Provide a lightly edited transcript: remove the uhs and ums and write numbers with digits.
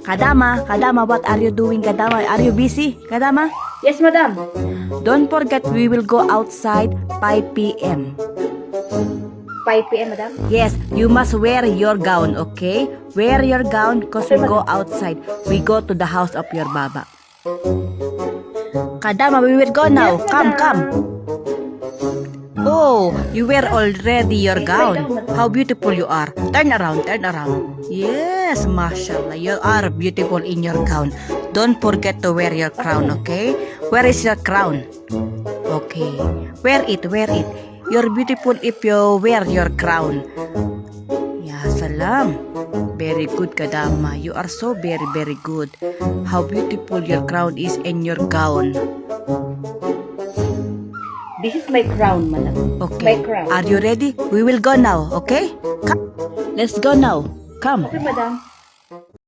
Kadama, what are you doing, Kadama? Are you busy, Kadama? Yes, madam. Don't forget, we will go outside 5 p.m. 5 p.m., madam. Yes, you must wear your gown, okay? Wear your gown because we go outside. We go to the house of your baba. Kadama, we will go now. Yes, Come, madam. come. Oh, you wear already your gown. How beautiful you are. Turn around, turn around. Yes, mashallah, you are beautiful in your gown. Don't forget to wear your crown, okay? Where is your crown? Okay, wear it, wear it. You're beautiful if you wear your crown. Ya salam. Very good, Kadama. You are so very, very good. How beautiful your crown is in your gown. This is my crown, madam. Okay. My crown. Are you ready? We will go now, okay? Come. Let's go now. Come. Okay, madam.